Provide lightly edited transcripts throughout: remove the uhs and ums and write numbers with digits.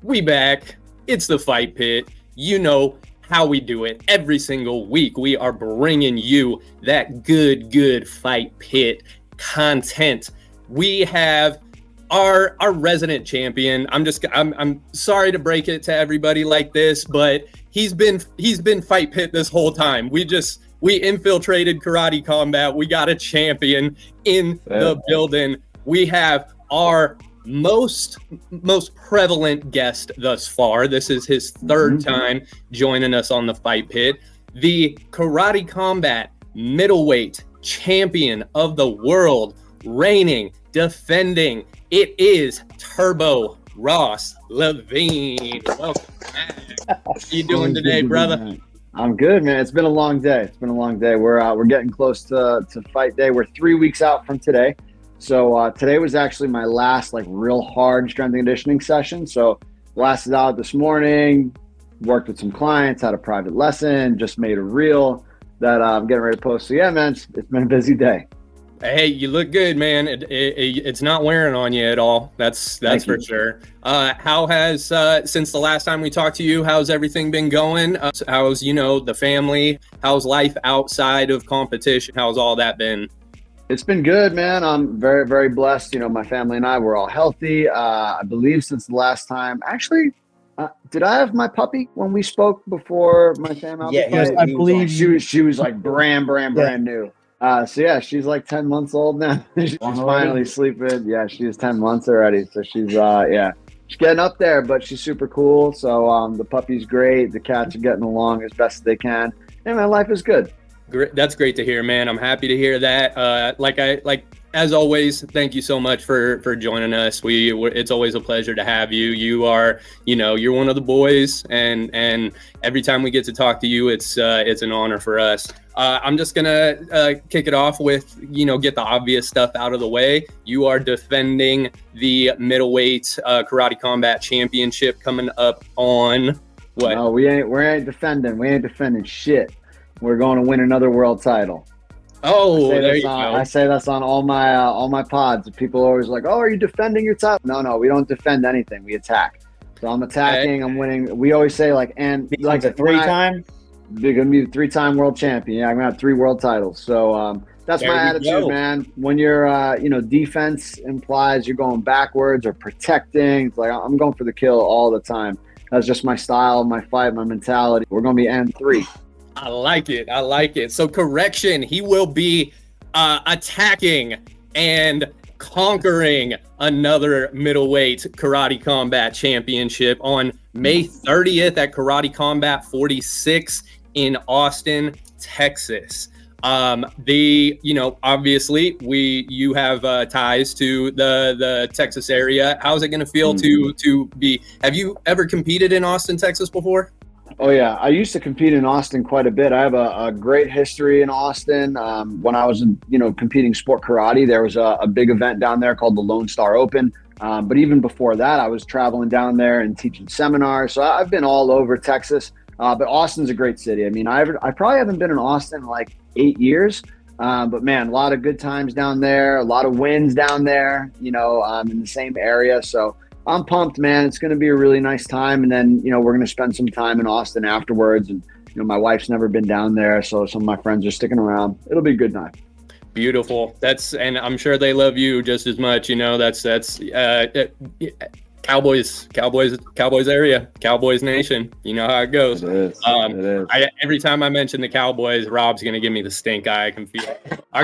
We back. It's the Fight Pit. You know how we do it. Every single week, we are bringing you that good Fight Pit content. We have our resident champion. I'm sorry to break it to everybody like this, but he's been Fight Pit this whole time. We infiltrated Karate Combat. We got a champion in the building. We have our most prevalent guest thus far. This is his third time joining us on the Fight Pit. The Karate Combat middleweight champion of the world, reigning, defending. It is Turbo Ross Levine. Welcome back. How you doing today, brother? I'm good, man. It's been a long day. We're getting close to fight day. We're 3 weeks out from today. So today was actually my last real hard strength and conditioning session. So lasted out this morning, worked with some clients, had a private lesson, just made a reel that I'm getting ready to post. So yeah, man, it's been a busy day. Hey, you look good, man. It's not wearing on you at all. That's for sure. How has since the last time we talked to you, how's everything been going? How's the family? How's life outside of competition? How's all that been? It's been good, man. I'm very, very blessed. My family and I were all healthy. I believe since the last time. Actually, did I have my puppy when we spoke before my family? Yes, I believe she was brand new. So yeah, she's 10 months old now. She's finally sleeping. Yeah, she's 10 months already. So she's she's getting up there, but she's super cool. So the puppy's great. The cats are getting along as best as they can, and my life is good. That's great to hear, man. I'm happy to hear that. As always, thank you so much for joining us. It's always a pleasure to have you. You are, you're one of the boys, and every time we get to talk to you, it's an honor for us. I'm just gonna kick it off with, get the obvious stuff out of the way. You are defending the middleweight Karate Combat Championship coming up on what? No, we ain't defending. We ain't defending shit. We're going to win another world title. Oh, there you go. I say that's on all my pods. People are always like, "Oh, are you defending your title?" No, we don't defend anything. We attack. So I'm attacking. I'm winning. We always say a three-time. You're gonna be the 3-time world champion. Yeah, I'm gonna have 3 world titles. So that's my attitude, man. When you're, defense implies you're going backwards or protecting. It's I'm going for the kill all the time. That's just my style, my fight, my mentality. We're gonna be N3. I like it. So correction, he will be attacking and conquering another middleweight Karate Combat Championship on May 30th at Karate Combat 46 in Austin, Texas. Obviously you have ties to the Texas area. How's it going to feel to be? Have you ever competed in Austin, Texas before? Oh yeah, I used to compete in Austin quite a bit. I have a great history in Austin. When I was, competing sport karate, there was a big event down there called the Lone Star Open. But even before that, I was traveling down there and teaching seminars. So I've been all over Texas. But Austin's a great city. I mean, I probably haven't been in Austin in 8 years. But man, a lot of good times down there, a lot of wins down there, in the same area. So I'm pumped, man. It's going to be a really nice time. And then, we're going to spend some time in Austin afterwards. And, my wife's never been down there. So some of my friends are sticking around. It'll be a good night. Beautiful. And I'm sure they love you just as much. That's Cowboys area, Cowboys Nation. You know how it goes. It is. Every time I mention the Cowboys, Rob's going to give me the stink eye. I can feel it. I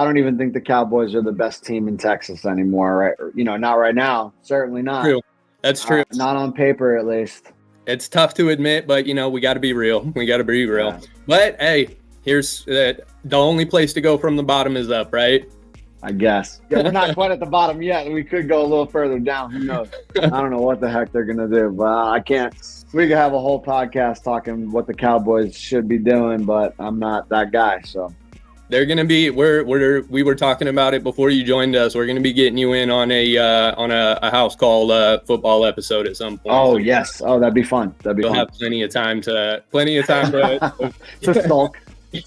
don't even think the Cowboys are the best team in Texas anymore, right? Not right now. Certainly not. True. That's true. Not on paper, at least. It's tough to admit, but we got to be real. Yeah. But hey, here's the only place to go from the bottom is up, right? I guess. Yeah, we're not quite at the bottom yet. We could go a little further down. Who knows? I don't know what the heck they're going to do, but I can't. We could have a whole podcast talking what the Cowboys should be doing, but I'm not that guy. So they're going to be, we were talking about it before you joined us. We're going to be getting you in on a house call football episode at some point. Oh, yes. Oh, that'd be fun. We'll have plenty of time to to sulk.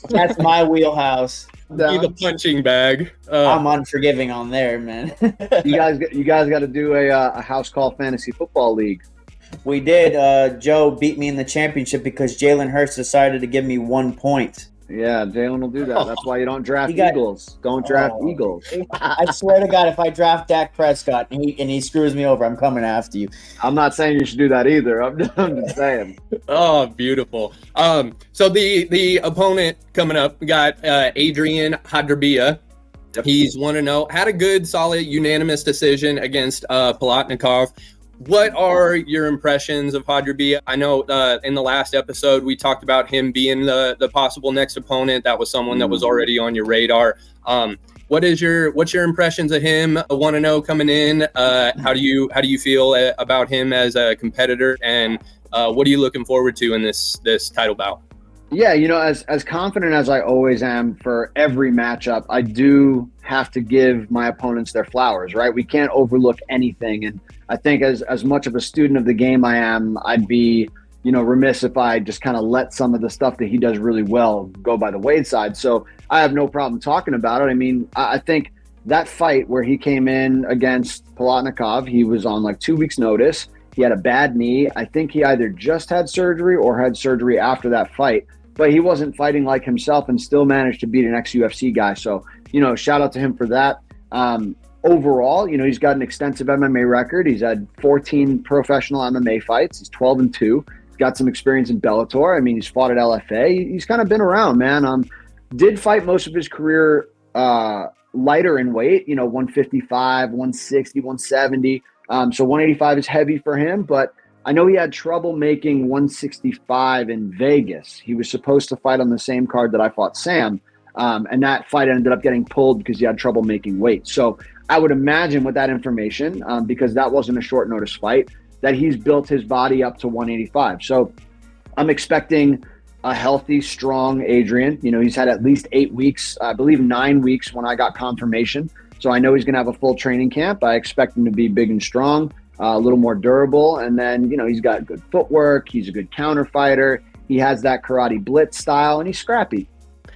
That's my wheelhouse. Be the punching bag. I'm unforgiving on there, man. You guys got to do a house call fantasy football league. We did. Joe beat me in the championship because Jalen Hurts decided to give me 1 point. Yeah, Jalen will do that. That's why you don't draft Eagles. Don't draft Eagles. I swear to God, if I draft Dak Prescott and he screws me over, I'm coming after you. I'm not saying you should do that either. I'm just saying. Oh, beautiful. So the opponent coming up, we got Adrian Hadrabia. Yep. He's 1-0. Had a good, solid, unanimous decision against Palatnikov. What are your impressions of Hadrabia? I know in the last episode we talked about him being the possible next opponent. That was someone that was already on your radar. What's your impressions of him? 1-0 coming in. How do you feel about him as a competitor? And what are you looking forward to in this title bout? Yeah, as confident as I always am for every matchup, I do have to give my opponents their flowers, right? We can't overlook anything. And I think as much of a student of the game I am, I'd be, remiss if I just kind of let some of the stuff that he does really well go by the wayside. So I have no problem talking about it. I mean, I think that fight where he came in against Palatnikov, he was on like 2 weeks notice. He had a bad knee. I think he either just had surgery or had surgery after that fight. But he wasn't fighting like himself and still managed to beat an ex-UFC guy. So, shout out to him for that. Overall, he's got an extensive MMA record. He's had 14 professional MMA fights. He's 12-2. He's got some experience in Bellator. I mean, he's fought at LFA. He's kind of been around, man. Did fight most of his career lighter in weight, 155, 160, 170. So 185 is heavy for him, but I know he had trouble making 165 in Vegas. He was supposed to fight on the same card that I fought Sam, and that fight ended up getting pulled because he had trouble making weight. So I would imagine with that information, because that wasn't a short notice fight, that he's built his body up to 185. So I'm expecting a healthy, strong Adrian. He's had at least 8 weeks, I believe 9 weeks when I got confirmation. So I know he's going to have a full training camp. I expect him to be big and strong. A little more durable, and then he's got good footwork. He's a good counter fighter. He has that karate blitz style, and he's scrappy.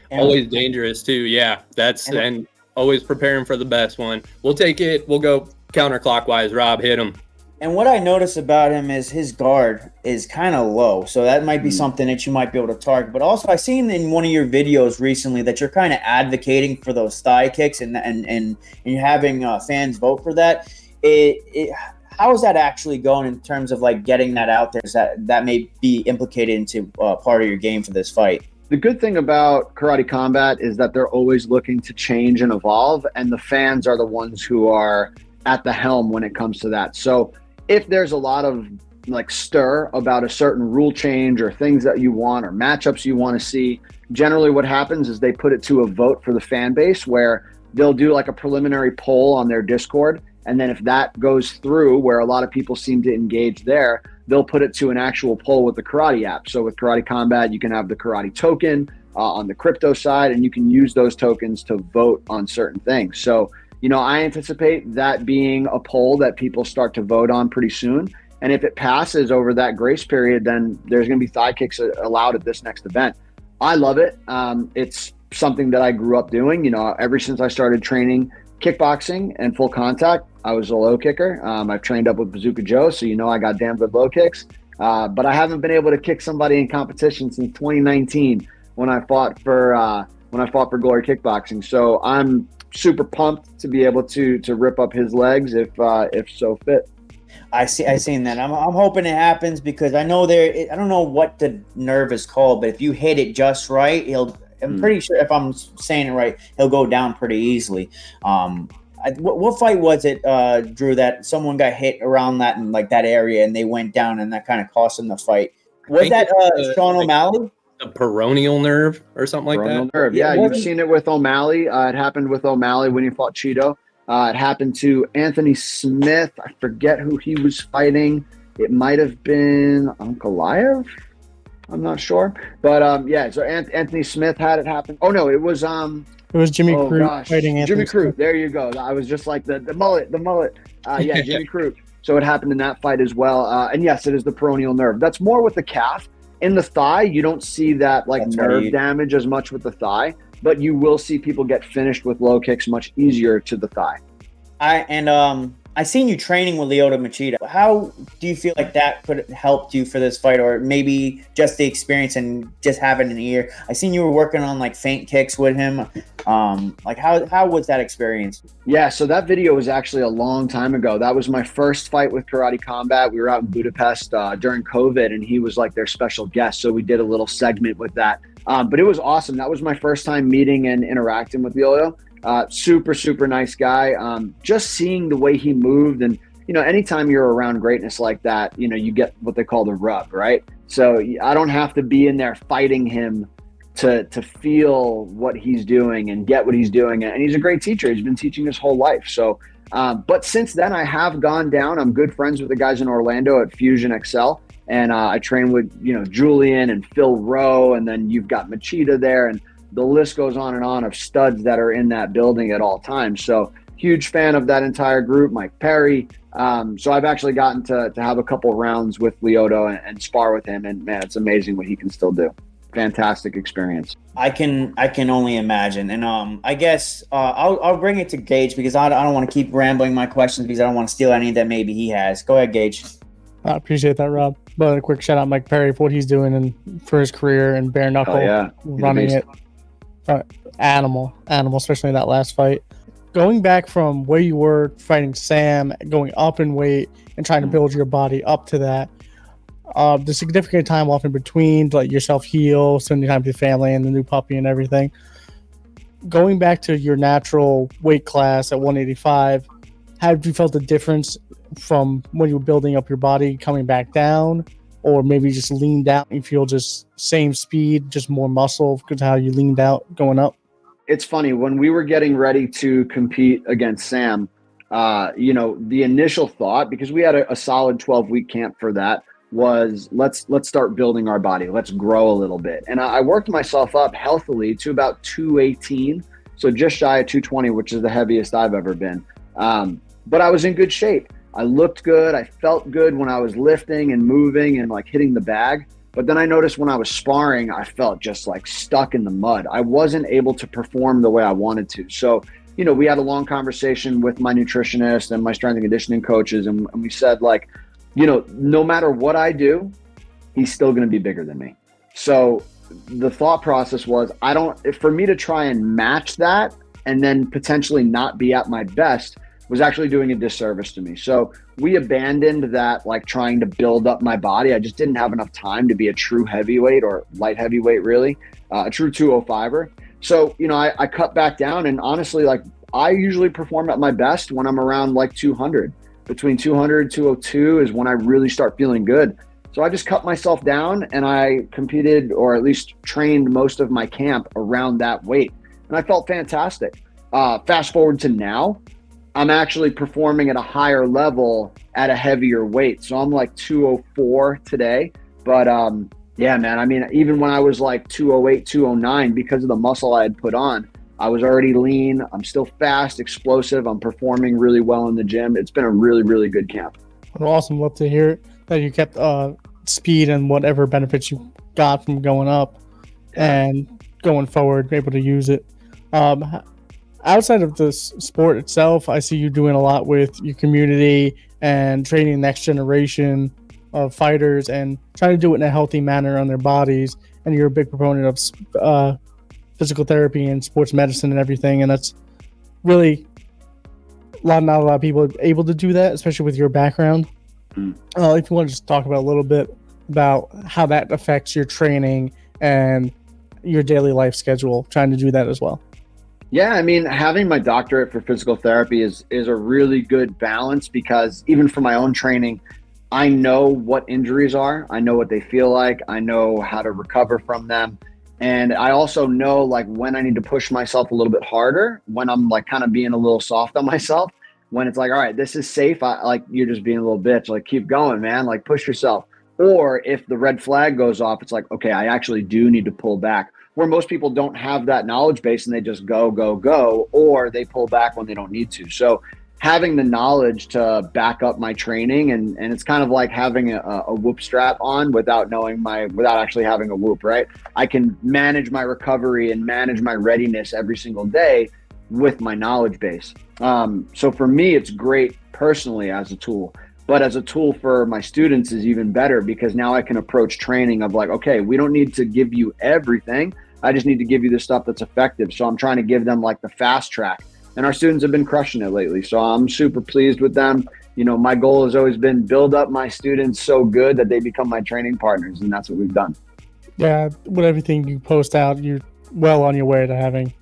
Always dangerous too. Yeah, and always preparing for the best one. We'll take it. We'll go counterclockwise. Rob, hit him. And what I notice about him is his guard is kind of low, so that might be something that you might be able to target. But also, I've seen in one of your videos recently that you're kind of advocating for those thigh kicks, and you're having fans vote for that. How is that actually going in terms of like getting that out there? Is that may be implicated into part of your game for this fight? The good thing about Karate Combat is that they're always looking to change and evolve, and the fans are the ones who are at the helm when it comes to that. So if there's a lot of like stir about a certain rule change or things that you want or matchups you want to see, generally what happens is they put it to a vote for the fan base where they'll do like a preliminary poll on their Discord. And then if that goes through where a lot of people seem to engage there, they'll put it to an actual poll with the Karate app. So with Karate Combat, you can have the Karate token on the crypto side, and you can use those tokens to vote on certain things. So, I anticipate that being a poll that people start to vote on pretty soon. And if it passes over that grace period, then there's going to be thigh kicks allowed at this next event. I love it. It's something that I grew up doing, ever since I started training kickboxing and full contact. I was a low kicker. I've trained up with Bazooka Joe, so I got damn good low kicks. But I haven't been able to kick somebody in competition since 2019 when I fought for Glory Kickboxing. So I'm super pumped to be able to rip up his legs if so fit. I seen that. I'm hoping it happens because I know I don't know what the nerve is called, but if you hit it just right, I'm pretty sure if I'm saying it right, he'll go down pretty easily. What fight was it, Drew, that someone got hit around that in like that area and they went down and that kind of cost them the fight? Was that Sean O'Malley? The peroneal nerve or something like that? Nerve. Yeah, you've seen it with O'Malley. It happened with O'Malley when he fought Cheeto. It happened to Anthony Smith. I forget who he was fighting. It might have been Ankalaev. I'm not sure. But so Anthony Smith had it happen. Oh no, it was Jimmy Crute fighting Anthony Jimmy Crute. Smith. There you go. I was just like the mullet. Jimmy Crute. So it happened in that fight as well. And yes, it is the peroneal nerve. That's more with the calf. In the thigh, you don't see that like nerve damage as much with the thigh, but you will see people get finished with low kicks much easier to the thigh. I seen you training with Lyoto Machida. How do you feel like that could have helped you for this fight, or maybe just the experience and just having an ear? I seen you were working on like feint kicks with him. Like how was that experience? Yeah, so that video was actually a long time ago. That was my first fight with Karate Combat. We were out in Budapest during COVID, and he was like their special guest. So we did a little segment with that. But it was awesome. That was my first time meeting and interacting with Lyoto. Super nice guy. Just seeing the way he moved, and anytime you're around greatness like that, you get what they call the rub, right? So I don't have to be in there fighting him to feel what he's doing and get what he's doing. And he's a great teacher. He's been teaching his whole life. So, but since then I have gone down. I'm good friends with the guys in Orlando at Fusion XL, and I train with Julian and Phil Rowe, and then you've got Machida there, and the list goes on and on of studs that are in that building at all times. So huge fan of that entire group, Mike Perry. So I've actually gotten to have a couple rounds with Lyoto and spar with him. And man, it's amazing what he can still do. Fantastic experience. I can only imagine. And I guess I'll bring it to Gage, because I don't want to keep rambling my questions, because I don't want to steal any that maybe he has. Go ahead, Gage. I appreciate that, Rob. But a quick shout out Mike Perry for what he's doing and for his career and bare knuckle running it. Animal, especially in that last fight. Going back from where you were fighting Sam, going up in weight and trying to build your body up to that, the significant time off in between to let yourself heal, spending time with your family and the new puppy and everything. Going back to your natural weight class at 185, have you felt the difference from when you were building up your body coming back down? Or maybe just leaned out, you feel just same speed, just more muscle because how you leaned out going up? It's funny, when we were getting ready to compete against Sam, the initial thought, because we had a solid 12-week camp for that, was let's start building our body. Let's grow a little bit. And I worked myself up healthily to about 218, so just shy of 220, which is the heaviest I've ever been. But I was in good shape. I looked good. I felt good when I was lifting and moving and like hitting the bag. But then I noticed when I was sparring, I felt just like stuck in the mud. I wasn't able to perform the way I wanted to. So, we had a long conversation with my nutritionist and my strength and conditioning coaches. And we said like, no matter what I do, he's still going to be bigger than me. So the thought process was, for me to try and match that and then potentially not be at my best was actually doing a disservice to me. So we abandoned that, like trying to build up my body. I just didn't have enough time to be a true heavyweight or light heavyweight, really, a true 205er. So, I cut back down, and honestly, like I usually perform at my best when I'm around like 200. Between 200 and 202 is when I really start feeling good. So I just cut myself down, and I competed, or at least trained most of my camp around that weight. And I felt fantastic. Fast forward to now, I'm actually performing at a higher level at a heavier weight. So I'm like 204 today. But yeah, man, I mean, even when I was like 208, 209, because of the muscle I had put on, I was already lean. I'm still fast, explosive. I'm performing really well in the gym. It's been a really, really good camp. Well, awesome. Love to hear that you kept speed and whatever benefits you got from going up and going forward, able to use it. Outside of the sport itself, I see you doing a lot with your community and training the next generation of fighters and trying to do it in a healthy manner on their bodies. And you're a big proponent of physical therapy and sports medicine and everything. And that's really not a lot of people are able to do that, especially with your background. If you want to just talk about a little bit about how that affects your training and your daily life schedule, trying to do that as well. Yeah, I mean, having my doctorate for physical therapy is a really good balance, because even for my own training, I know what injuries are. I know what they feel like. I know how to recover from them. And I also know like when I need to push myself a little bit harder, when I'm like kind of being a little soft on myself, when it's like, all right, this is safe. Like you're just being a little bitch, like keep going, man, like push yourself. Or if the red flag goes off, it's like, okay, I actually do need to pull back. Where most people don't have that knowledge base and they just go, or they pull back when they don't need to. So having the knowledge to back up my training, and it's kind of like having a whoop strap on without actually having a whoop, right? I can manage my recovery and manage my readiness every single day with my knowledge base. So for me, it's great personally as a tool, but as a tool for my students is even better, because now I can approach training of like, okay, we don't need to give you everything. I just need to give you the stuff that's effective. So I'm trying to give them like the fast track. And our students have been crushing it lately. So I'm super pleased with them. You know, my goal has always been build up my students so good that they become my training partners. And that's what we've done. Yeah, with everything you post out, you're well on your way to having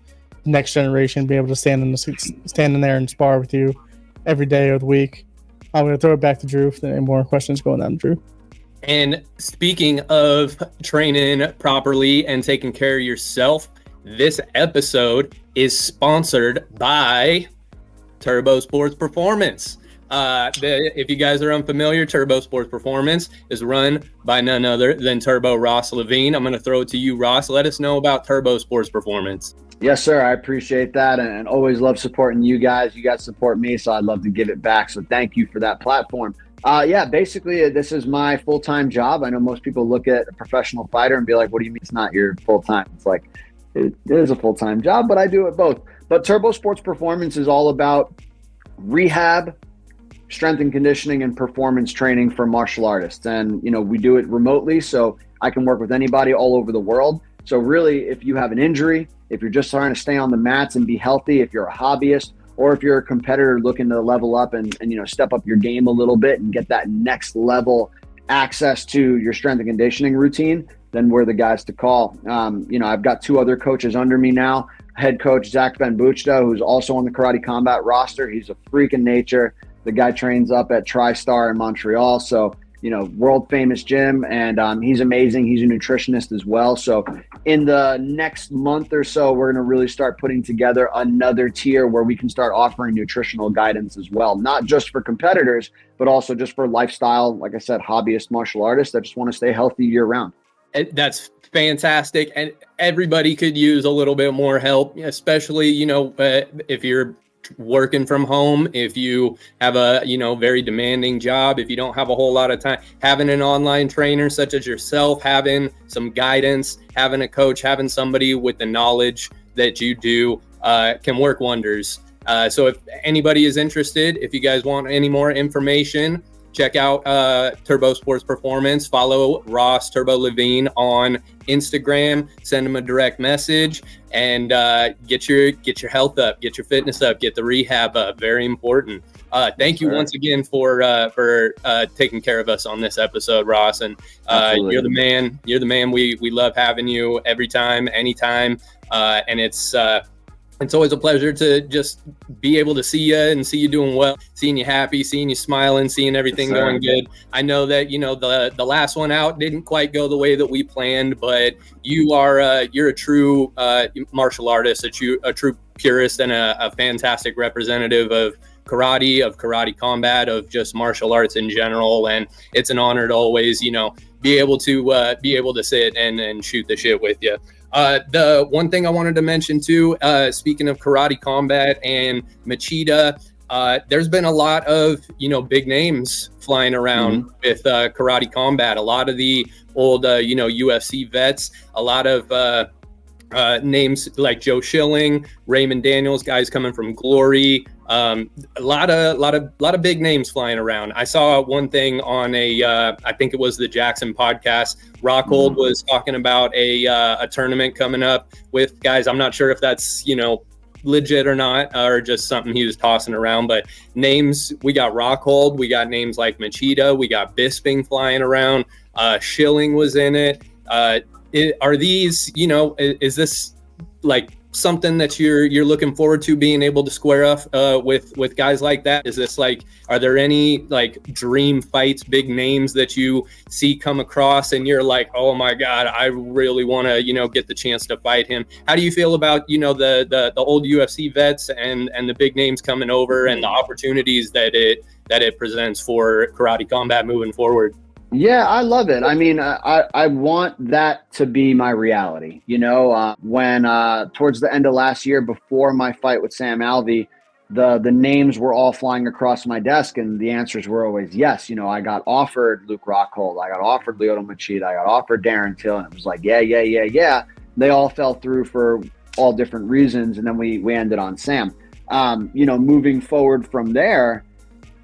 next generation be able to stand in there and spar with you every day of the week. I'm going to throw it back to Drew if there are any more questions going on, Drew. And speaking of training properly and taking care of yourself, this episode is sponsored by Turbo Sports Performance. If you guys are unfamiliar, Turbo Sports Performance is run by none other than Turbo Ross Levine. I'm going to throw it to you, Ross. Let us know about Turbo Sports Performance. Yes, sir. I appreciate that, and always love supporting you guys. You guys support me, so I'd love to give it back. So thank you for that platform. Basically, this is my full-time job. I know most people look at a professional fighter and be like, what do you mean it's not your full-time? It's like, it is a full-time job, but I do it both. But Turbo Sports Performance is all about rehab, strength and conditioning, and performance training for martial artists. And, you know, we do it remotely, so I can work with anybody all over the world. So really, if you have an injury, if you're just trying to stay on the mats and be healthy, if you're a hobbyist, or if you're a competitor looking to level up and step up your game a little bit and get that next level access to your strength and conditioning routine, then we're the guys to call. I've got 2 other coaches under me now. Head coach Zach Ben-Buchta, who's also on the Karate Combat roster. He's a freak in nature. The guy trains up at TriStar in Montreal. So, world famous gym, and he's amazing. He's a nutritionist as well. So in the next month or so, we're going to really start putting together another tier where we can start offering nutritional guidance as well, not just for competitors, but also just for lifestyle, like I said, hobbyist martial artists that just want to stay healthy year round. That's fantastic. And everybody could use a little bit more help, especially, if you're working from home, if you have a very demanding job, if you don't have a whole lot of time, having an online trainer such as yourself, having some guidance, having a coach, having somebody with the knowledge that you do can work wonders. So if anybody is interested, if you guys want any more information, check out Turbo Sports Performance. Follow Ross Turbo Levine on Instagram. Send him a direct message and get your health up, get your fitness up, get the rehab up. Very important. Thank you once again for taking care of us on this episode, Ross. And you're the man. You're the man. We love having you every time, anytime. And it's always a pleasure to just be able to see you and see you doing well, seeing you happy, seeing you smiling, seeing everything going good. I know that, the last one out didn't quite go the way that we planned, but you're a true martial artist, a true purist, and a fantastic representative of karate combat, of just martial arts in general. And it's an honor to always, be able to sit and shoot the shit with you. The one thing I wanted to mention too, speaking of karate combat and Machida, there's been a lot of, big names flying around with karate combat. A lot of the old, UFC vets, a lot of names like Joe Schilling, Raymond Daniels, guys coming from Glory. A lot of big names flying around. I saw one thing on I think it was the Jackson podcast. Rockhold was talking about a tournament coming up with guys. I'm not sure if that's, legit or not, or just something he was tossing around, but names, we got Rockhold, we got names like Machida, we got Bisping flying around. Schilling was in it. Are these, is this like something that you're looking forward to, being able to square up with guys like that? Is this like, are there any like dream fights, big names that you see come across and you're like, oh my God, I really want to, get the chance to fight him? How do you feel about, the old UFC vets and the big names coming over and the opportunities that it presents for karate combat moving forward? Yeah, I love it. I mean, I want that to be my reality. When towards the end of last year, before my fight with Sam Alvey, the names were all flying across my desk, and the answers were always yes. I got offered Luke Rockhold, I got offered Lyoto Machida, I got offered Darren Till, and it was like, yeah. They all fell through for all different reasons, and then we ended on Sam. Moving forward from there,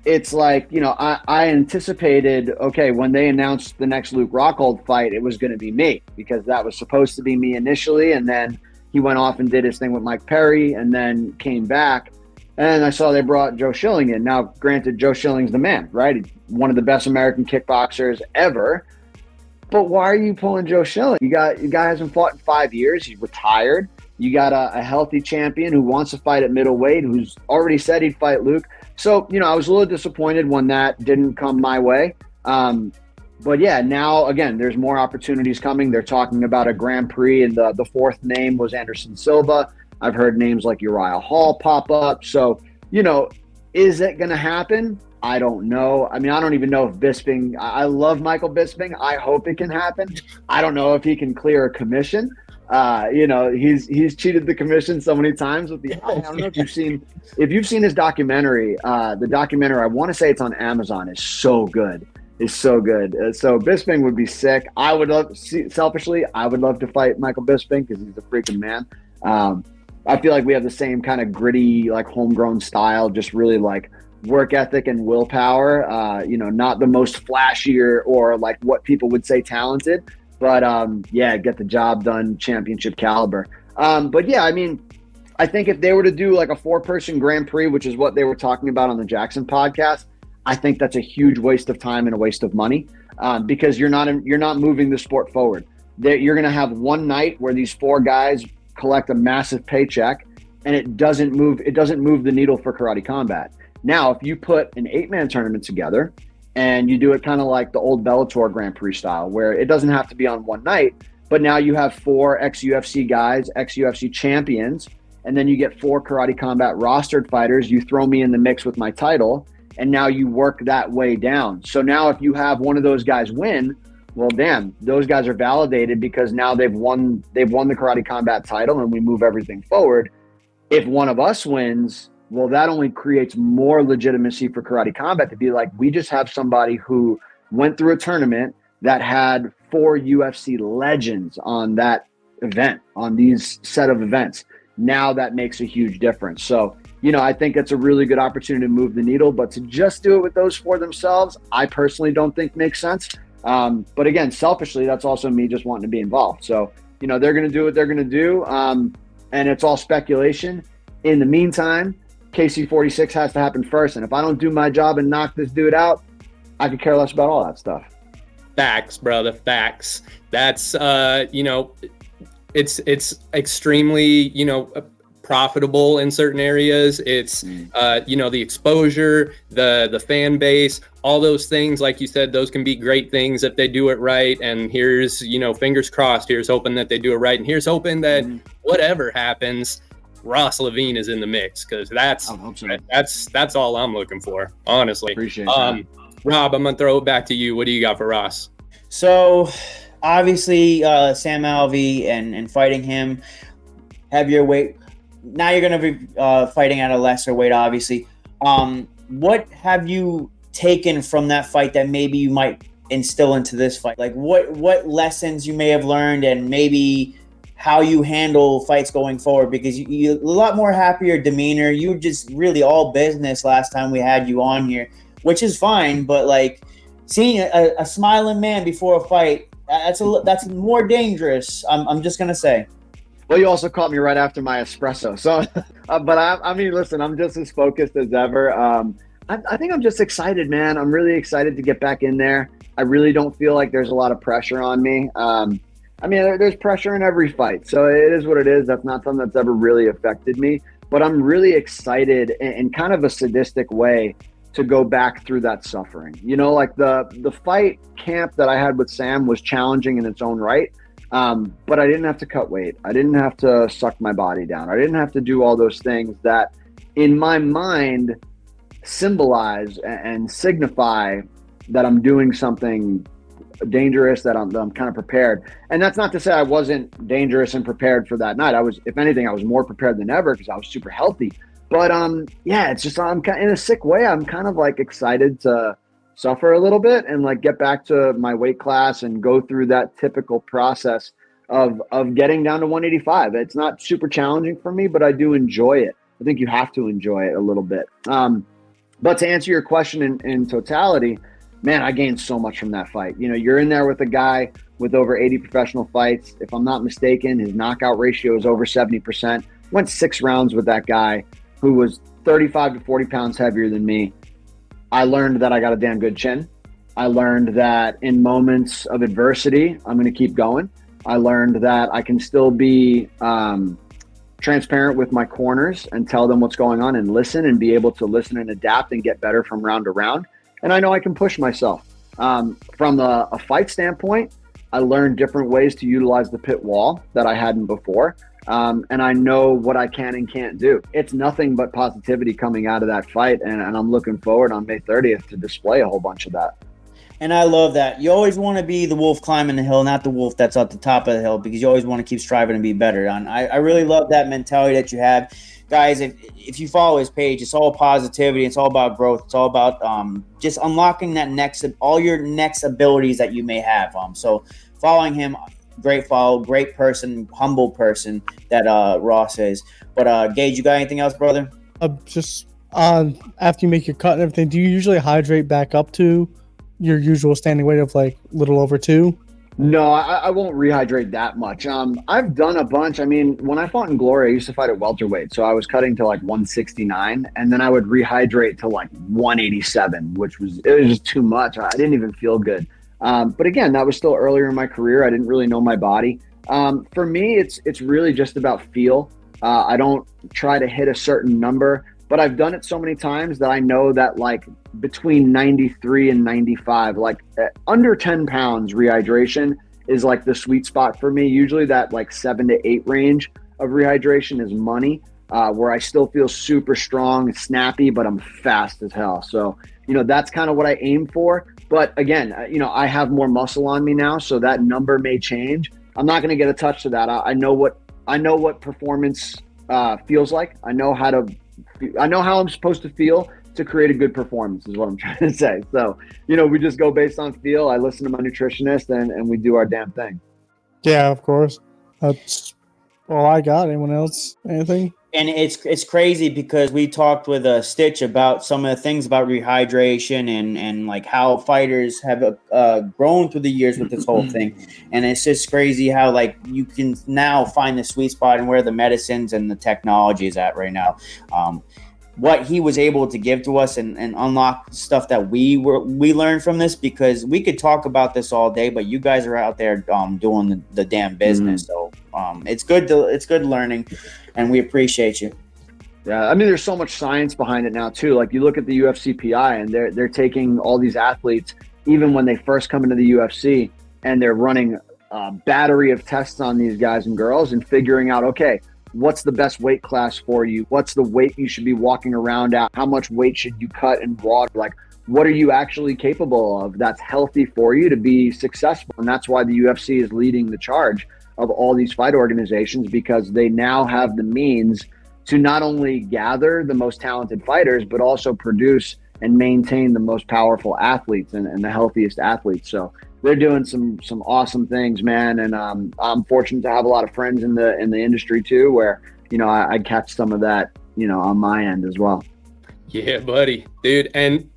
it's like, I anticipated, okay, when they announced the next Luke Rockhold fight, it was going to be me, because that was supposed to be me initially, and then he went off and did his thing with Mike Perry, and then came back. And I saw they brought Joe Schilling in. Now, granted, Joe Schilling's the man, right? He's one of the best American kickboxers ever. But why are you pulling Joe Schilling? The guy hasn't fought in 5 years. He's retired. You got a healthy champion who wants to fight at middleweight, who's already said he'd fight Luke. So, I was a little disappointed when that didn't come my way. But yeah, now, again, there's more opportunities coming. They're talking about a Grand Prix, and the fourth name was Anderson Silva. I've heard names like Uriah Hall pop up. So, is it going to happen? I don't know. I mean, I don't even know if Bisping, I love Michael Bisping. I hope it can happen. I don't know if he can clear a commission. He's cheated the commission so many times with the, I don't know if you've seen his documentary, the documentary, I want to say it's on Amazon, is so good. So Bisping would be sick. Selfishly, I would love to fight Michael Bisping because he's a freaking man. I feel like we have the same kind of gritty, like homegrown style, just really like work ethic and willpower. Not the most flashier or like what people would say talented, but get the job done, championship caliber. But yeah, I mean, I think if they were to do like a 4-person Grand Prix, which is what they were talking about on the Jackson podcast, I think that's a huge waste of time and a waste of money, because you're not moving the sport forward. You're going to have one night where these 4 guys collect a massive paycheck, and it doesn't move the needle for karate combat. Now, if you put an 8-man tournament together and you do it kind of like the old Bellator Grand Prix style, where it doesn't have to be on one night, but now you have 4 ex-UFC guys, ex-UFC champions, and then you get 4 karate combat rostered fighters. You throw me in the mix with my title, and now you work that way down. So now if you have one of those guys win, well, damn, those guys are validated because now they've won the karate combat title, and we move everything forward. If one of us wins, well, that only creates more legitimacy for karate combat to be like, we just have somebody who went through a tournament that had 4 UFC legends on that event, on these set of events. Now that makes a huge difference. So, I think it's a really good opportunity to move the needle, but to just do it with those 4 themselves, I personally don't think makes sense. But again, selfishly, that's also me just wanting to be involved. So, they're going to do what they're going to do. And it's all speculation. In the meantime, KC46 has to happen first. And if I don't do my job and knock this dude out, I could care less about all that stuff. Facts, brother. Facts. That's, it's extremely, profitable in certain areas. It's the exposure, the fan base, all those things, like you said, those can be great things if they do it right. And here's fingers crossed, here's hoping that they do it right, and here's hoping that whatever happens, Ross Levine is in the mix, because that's all I'm looking for, honestly. Appreciate that. Rob, I'm gonna throw it back to you. What do you got for Ross? So obviously Sam Alvey and fighting him, heavier weight. Now you're going to be fighting at a lesser weight, obviously. What have you taken from that fight that maybe you might instill into this fight? Like what lessons you may have learned, and maybe how you handle fights going forward? Because you a lot more happier demeanor. You were just really all business last time we had you on here, which is fine. But like seeing a smiling man before a fight, that's more dangerous. I'm just going to say. Well, you also caught me right after my espresso. So, but I mean, listen, I'm just as focused as ever. I think I'm just excited, man. I'm really excited to get back in there. I really don't feel like there's a lot of pressure on me. I mean, there's pressure in every fight. So it is what it is. That's not something that's ever really affected me. But I'm really excited in kind of a sadistic way to go back through that suffering. Like the fight camp that I had with Sam was challenging in its own right. But I didn't have to cut weight. I didn't have to suck my body down. I didn't have to do all those things that in my mind symbolize and signify that I'm doing something dangerous, that I'm kind of prepared. And that's not to say I wasn't dangerous and prepared for that night. If anything, I was more prepared than ever because I was super healthy. But yeah, it's just I'm kind in a sick way. I'm kind of like excited to suffer a little bit and like get back to my weight class and go through that typical process of getting down to 185. It's not super challenging for me, but I do enjoy it. I think you have to enjoy it a little bit. But to answer your question in totality, man, I gained so much from that fight. You know, you're in there with a guy with over 80 professional fights. If I'm not mistaken, his knockout ratio is over 70%. Went 6 rounds with that guy who was 35 to 40 pounds heavier than me. I learned that I got a damn good chin. I learned that in moments of adversity, I'm going to keep going. I learned that I can still be transparent with my corners and tell them what's going on and listen and be able to listen and adapt and get better from round to round. And I know I can push myself. From a fight standpoint, I learned different ways to utilize the pit wall that I hadn't before. And I know what I can and can't do. It's nothing but positivity coming out of that fight. And I'm looking forward on May 30th to display a whole bunch of that. And I love that. You always want to be the wolf climbing the hill, not the wolf that's at the top of the hill, because you always want to keep striving to be better. And I really love that mentality that you have. Guys, if you follow his page, it's all positivity. It's all about growth. It's all about just unlocking that all your next abilities that you may have. So following him, great follow, great person, humble person that Ross is. But Gage, you got anything else, brother? Just after you make your cut and everything, do you usually hydrate back up to your usual standing weight of like a little over 2? No, I won't rehydrate that much. I've done a bunch. I mean, when I fought in Glory, I used to fight at welterweight. So I was cutting to like 169 and then I would rehydrate to like 187, it was just too much. I didn't even feel good. But again, that was still earlier in my career. I didn't really know my body. For me, it's really just about feel. I don't try to hit a certain number, but I've done it so many times that I know that like between 93 and 95, like under 10 pounds rehydration is like the sweet spot for me. Usually that like 7 to 8 range of rehydration is money, where I still feel super strong, snappy, but I'm fast as hell. So, that's kind of what I aim for. But again, I have more muscle on me now, so that number may change. I'm not going to get a touch to that. I know what performance feels like. I know how I'm supposed to feel to create a good performance is what I'm trying to say. So, we just go based on feel. I listen to my nutritionist and we do our damn thing. Yeah, of course. That's all I got. Anyone else? Anything? And it's crazy because we talked with Stitch about some of the things about rehydration and like how fighters have grown through the years with this whole thing. And it's just crazy how like you can now find the sweet spot and where the medicines and the technology is at right now. What he was able to give to us and unlock stuff that we learned from this, because we could talk about this all day, but you guys are out there doing the damn business. So it's good learning, and we appreciate you. Yeah, I mean, there's so much science behind it now too. Like you look at the UFC PI, and they're taking all these athletes, even when they first come into the UFC, and they're running a battery of tests on these guys and girls and figuring out, okay, what's the best weight class for you? What's the weight you should be walking around at? How much weight should you cut and water? Like, what are you actually capable of that's healthy for you to be successful? And that's why the UFC is leading the charge of all these fight organizations, because they now have the means to not only gather the most talented fighters, but also produce and maintain the most powerful athletes and the healthiest athletes. So they're doing some awesome things, man. And I'm fortunate to have a lot of friends in the industry too, where, I catch some of that, on my end as well. Yeah, buddy, dude. And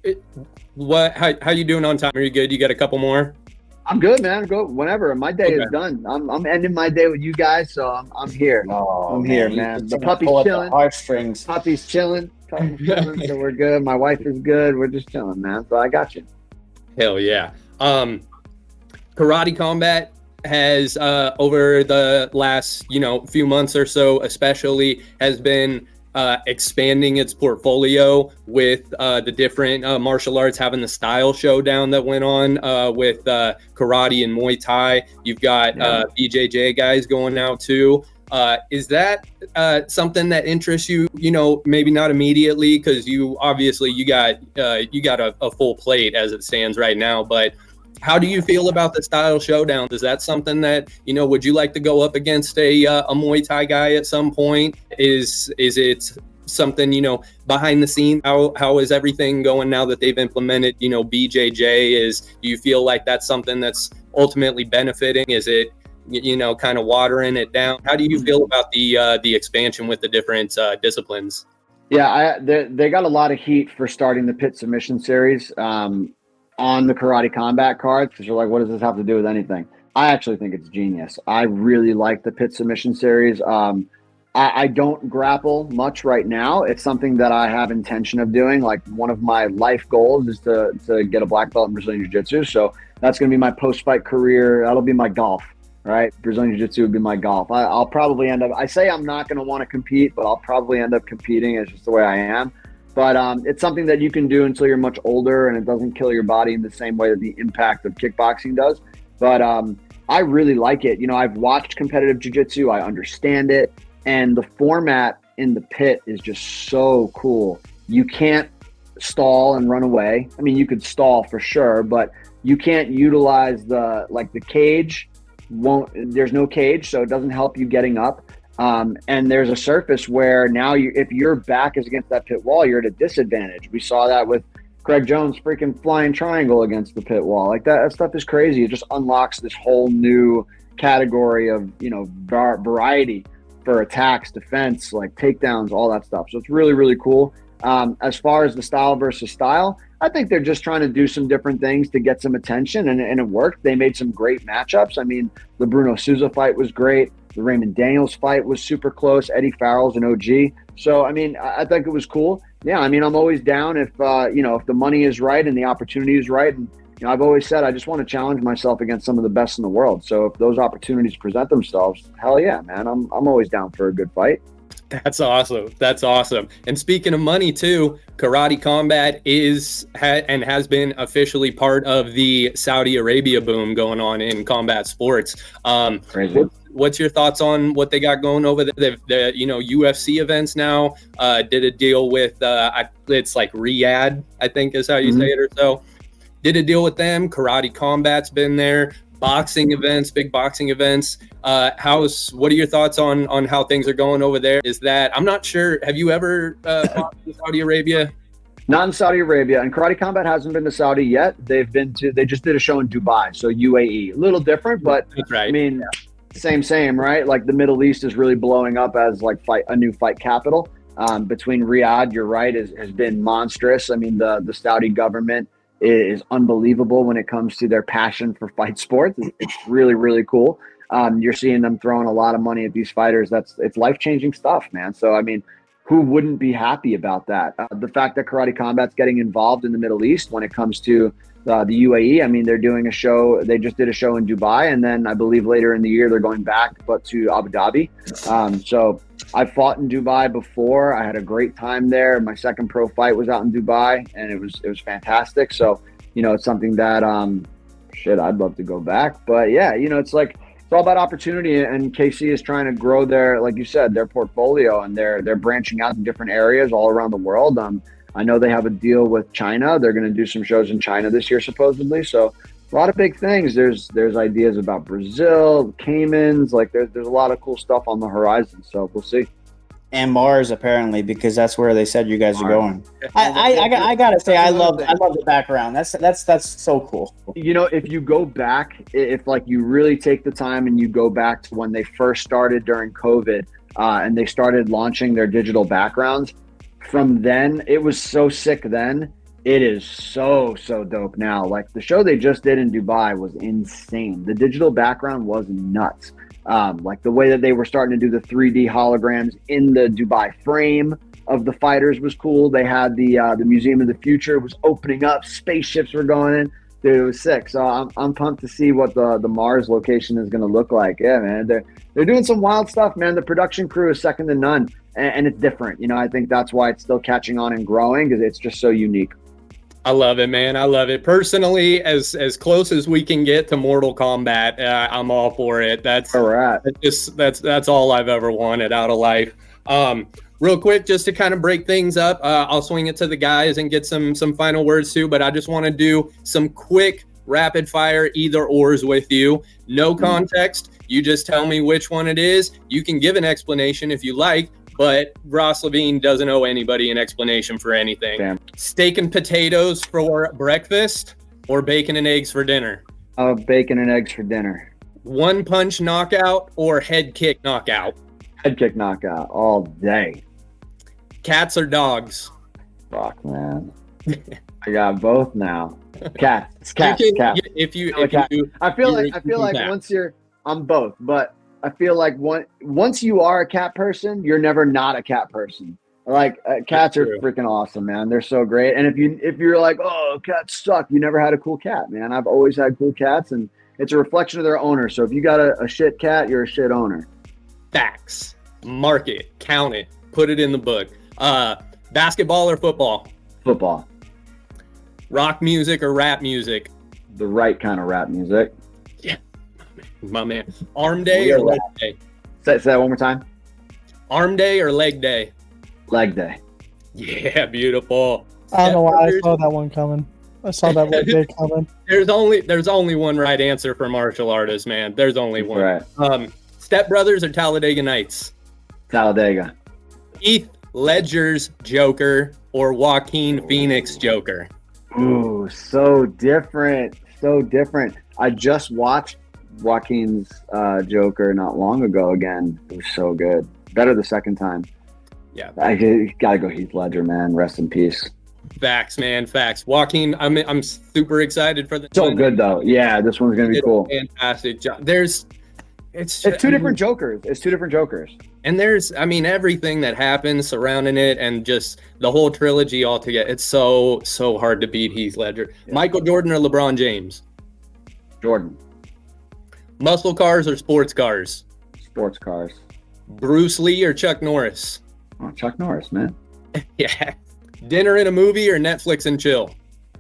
how you doing on time? Are you good? You got a couple more? I'm good, man. Go whenever. My day is done. I'm ending my day with you guys, so I'm here. I'm here, man. The puppy's chilling. Heartstrings. Puppy's chilling. So we're good. My wife is good. We're just chilling, man. So I got you. Hell yeah. Karate Combat has over the last few months or so especially has been expanding its portfolio with the different martial arts, having the style showdown that went on with karate and Muay Thai. You've got BJJ guys going out too. Is that something that interests you? Maybe not immediately, because you got a full plate as it stands right now, but how do you feel about the style showdown? Is that something that, would you like to go up against a Muay Thai guy at some point? Is it something, behind the scenes? How is everything going now that they've implemented, BJJ? Do you feel like that's something that's ultimately benefiting? Is it, kind of watering it down? How do you feel about the expansion with the different disciplines? Yeah, they got a lot of heat for starting the Pit Submission Series on the Karate Combat cards, because you're like, what does this have to do with anything? I actually think it's genius. I really like the Pit Submission Series. I don't grapple much right now. It's something that I have intention of doing. Like, one of my life goals is to get a black belt in Brazilian Jiu-Jitsu. So that's going to be my post-fight career. That'll be my golf, right? Brazilian Jiu-Jitsu would be my golf. I'll probably end up, I say I'm not going to want to compete, but I'll probably end up competing. It's just the way I am. But it's something that you can do until you're much older, and it doesn't kill your body in the same way that the impact of kickboxing does. But I really like it. I've watched competitive jiu-jitsu. I understand it. And the format in the pit is just so cool. You can't stall and run away. I mean, you could stall for sure, but you can't utilize the cage. There's no cage, so it doesn't help you getting up. And there's a surface where now if your back is against that pit wall, you're at a disadvantage. We saw that with Craig Jones' freaking flying triangle against the pit wall. Like, that stuff is crazy. It just unlocks this whole new category of, variety for attacks, defense, like takedowns, all that stuff. So it's really, really cool. As far as the style versus style, I think they're just trying to do some different things to get some attention, and it worked. They made some great matchups. I mean, the Bruno Souza fight was great. The Raymond Daniels fight was super close. Eddie Farrell's an OG. So, I mean, I think it was cool. Yeah, I mean, I'm always down if the money is right and the opportunity is right. And, I've always said I just want to challenge myself against some of the best in the world. So if those opportunities present themselves, hell yeah, man, I'm always down for a good fight. That's awesome. That's awesome. And speaking of money too, Karate Combat has been officially part of the Saudi Arabia boom going on in combat sports. Crazy. What's your thoughts on what they got going over there? The UFC events now did a deal with it's like Riyadh, I think is how you say it or so. Did a deal with them. Karate Combat's been there. Boxing events, big boxing events. What are your thoughts on how things are going over there? I'm not sure. Have you ever fought in Saudi Arabia? Not in Saudi Arabia, and Karate Combat hasn't been to Saudi yet. They just did a show in Dubai, so UAE. A little different, but that's right. I mean, same, right? Like, the Middle East is really blowing up as like a new fight capital. Between Riyadh, you're right, has been monstrous. I mean, the Saudi government is unbelievable when it comes to their passion for fight sports. It's really, really cool. You're seeing them throwing a lot of money at these fighters. It's life-changing stuff, man. So, I mean, who wouldn't be happy about that? The fact that Karate Combat's getting involved in the Middle East when it comes to the UAE, I mean, they're doing a show. They just did a show in Dubai, and then I believe later in the year they're going back, but to Abu Dhabi. So I fought in Dubai before. I had a great time there. My second pro fight was out in Dubai, and it was fantastic. So, it's something that I'd love to go back. But yeah, it's like, it's all about opportunity, and KC is trying to grow their, like you said, their portfolio, and they're branching out in different areas all around the world. I know they have a deal with China. They're going to do some shows in China this year, supposedly. So a lot of big things. There's ideas about Brazil, Caymans. Like, there's a lot of cool stuff on the horizon. So we'll see. And Mars, apparently, because that's where they said you guys are going. I gotta say, I love the background. That's so cool. If you go back, if like you really take the time and you go back to when they first started during COVID, and they started launching their digital backgrounds, from then it was so sick then. It is so dope now. Like, the show they just did in Dubai was insane. The digital background was nuts. Like, the way that they were starting to do the 3D holograms in the Dubai frame of the fighters was cool. They had the Museum of the Future was opening up. Spaceships were going in. Dude, it was sick. So I'm pumped to see what the Mars location is going to look like. Yeah, man, they're doing some wild stuff, man. The production crew is second to none, and it's different. I think that's why it's still catching on and growing, because it's just so unique. I love it, man. I love it. Personally, as close as we can get to Mortal Kombat, I'm all for it. That's all I've ever wanted out of life. Real quick, just to kind of break things up, I'll swing it to the guys and get some final words too, but I just want to do some quick rapid fire either ors with you. No context. You just tell me which one it is. You can give an explanation if you like, but Ross Levine doesn't owe anybody an explanation for anything. Damn. Steak and potatoes for breakfast or bacon and eggs for dinner? Bacon and eggs for dinner. One punch knockout or head kick knockout? Head kick knockout all day. Cats or dogs? Fuck, man. I got both now. Cats. It's cats. Cats. If you I feel like once you're on both, but I feel like once you are a cat person, you're never not a cat person. Like cats are freaking awesome, man. They're so great. And if you're like, oh, cats suck, you never had a cool cat, man. I've always had cool cats, and it's a reflection of their owner. So if you got a shit cat, you're a shit owner. Facts. Mark it. Count it. Put it in the book. Basketball or football? Football. Rock music or rap music? The right kind of rap music. Yeah. My man. Arm day or leg day? Say that one more time. Arm day or leg day? Leg day. Yeah, beautiful. I don't know why I saw that one coming. I saw that one day coming. There's only one right answer for martial artists, man. There's only one. Right. Step Brothers or Talladega Nights? Talladega. Heath Ledger's Joker or Joaquin Phoenix Joker? Ooh, so different. So different. I just watched Joaquin's Joker not long ago again. It was so good. Better the second time. Yeah. I gotta go Heath Ledger, man. Rest in peace. Facts, man. Facts. Joaquin, I'm super excited for the so good though. Yeah, this one's gonna be cool. Fantastic job. It's two different Jokers. It's two different Jokers. And there's everything that happens surrounding it and just the whole trilogy altogether. It's so hard to beat Heath Ledger. Yeah. Michael Jordan or LeBron James? Jordan. Muscle cars or sports cars? Sports cars. Bruce Lee or Chuck Norris? Oh, Chuck Norris, man. Yeah. Dinner and a movie or Netflix and chill?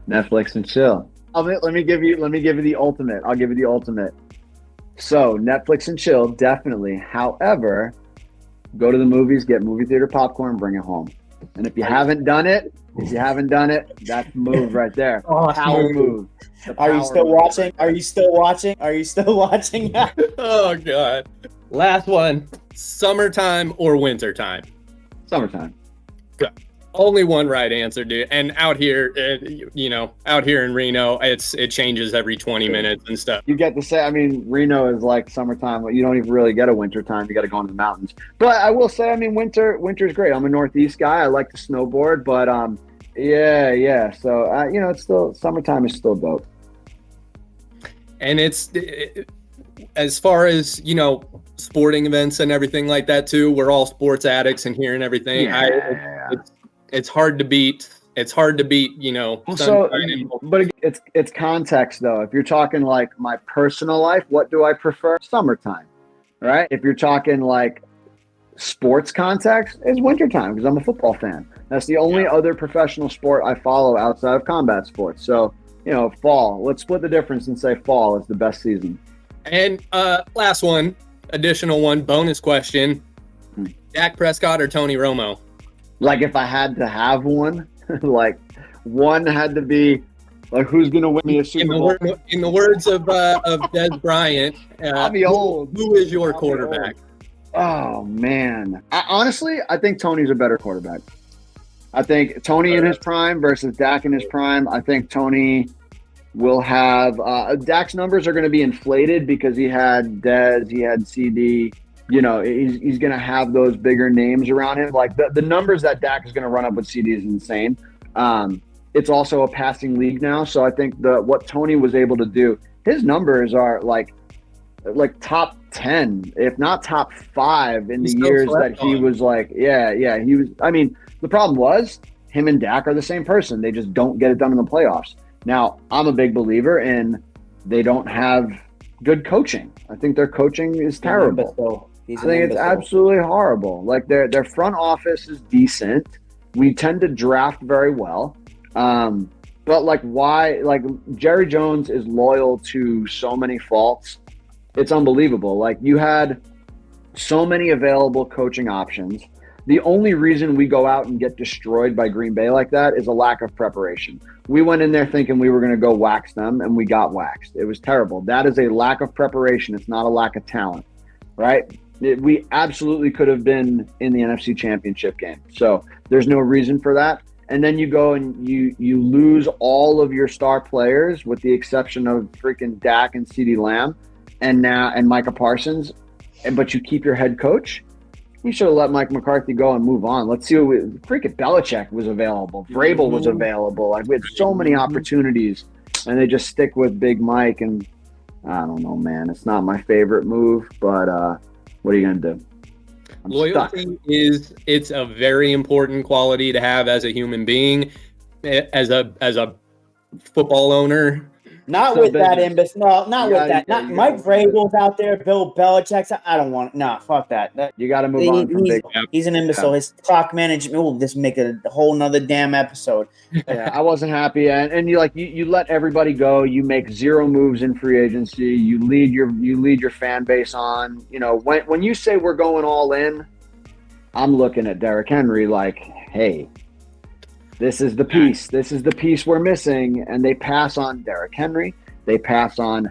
Netflix and chill. Let me give you the ultimate. I'll give you the ultimate. So Netflix and chill, definitely. However, go to the movies, get movie theater popcorn, bring it home. And if you haven't done it, that's the move right there. Power move. Are you still watching? Are you still watching? Oh God. Last one. Summertime or wintertime? Summertime. Good. Only one right answer, dude. And out here, out here in Reno, it changes every 20 minutes and stuff. You get to say, I mean, Reno is like summertime, but you don't even really get a winter time. You got to go into the mountains. But I will say, I mean, winter's great. I'm a Northeast guy. I like to snowboard, but yeah. So it's still summertime is still dope. And as far as sporting events and everything like that too. We're all sports addicts in here and everything. Yeah. It's hard to beat. It's hard to beat, So, but it's context though. If you're talking like my personal life, what do I prefer? Summertime, right? If you're talking like sports context, it's wintertime because I'm a football fan. That's the only other professional sport I follow outside of combat sports. So, fall. Let's split the difference and say fall is the best season. And last one, additional one, bonus question: Dak Prescott or Tony Romo? Like if I had to have one, like one had to be like who's gonna win me a Super Bowl? In the words of Des Bryant, I'll be old. Who is your quarterback? Oh man, honestly, I think Tony's a better quarterback. I think Tony in his prime versus Dak in his prime. I think Tony will have Dak's numbers are going to be inflated because he had Dez, he had CD. He's going to have those bigger names around him. Like the numbers that Dak is going to run up with CD is insane. It's also a passing league now. So I think what Tony was able to do, his numbers are like top 10, if not top 5 in the years that he was like, he was. I mean, the problem was him and Dak are the same person. They just don't get it done in the playoffs. Now, I'm a big believer in they don't have good coaching. I think their coaching is terrible. I think it's absolutely horrible. Like their front office is decent. We tend to draft very well. But like why, like Jerry Jones is loyal to so many faults. It's unbelievable. Like you had so many available coaching options. The only reason we go out and get destroyed by Green Bay like that is a lack of preparation. We went in there thinking we were going to go wax them, and we got waxed. It was terrible. That is a lack of preparation. It's not a lack of talent, right? We absolutely could have been in the NFC Championship game. So there's no reason for that. And then you go and you lose all of your star players with the exception of freaking Dak and CeeDee Lamb and Micah Parsons, but you keep your head coach. You should have let Mike McCarthy go and move on. Let's see freaking Belichick was available. Vrabel was available. Like, we had so many opportunities, and they just stick with Big Mike. And I don't know, man. It's not my favorite move, but what are you going to do? Loyalty it's a very important quality to have as a human being, as a football owner. Not So with that business. imbecile. No, not with that. Not you Mike gotta- Vrabel's out there. Bill Belichick's. I don't want. Nah, fuck that. You got to move on from Big. He's an imbecile. His clock management will just make a whole nother damn episode. Yeah, I wasn't happy, and you let everybody go. You make zero moves in free agency. You lead your fan base on. You know, when you say we're going all in, I'm looking at Derrick Henry like, hey, this is the piece. This is the piece we're missing, and they pass on Derrick Henry. They pass on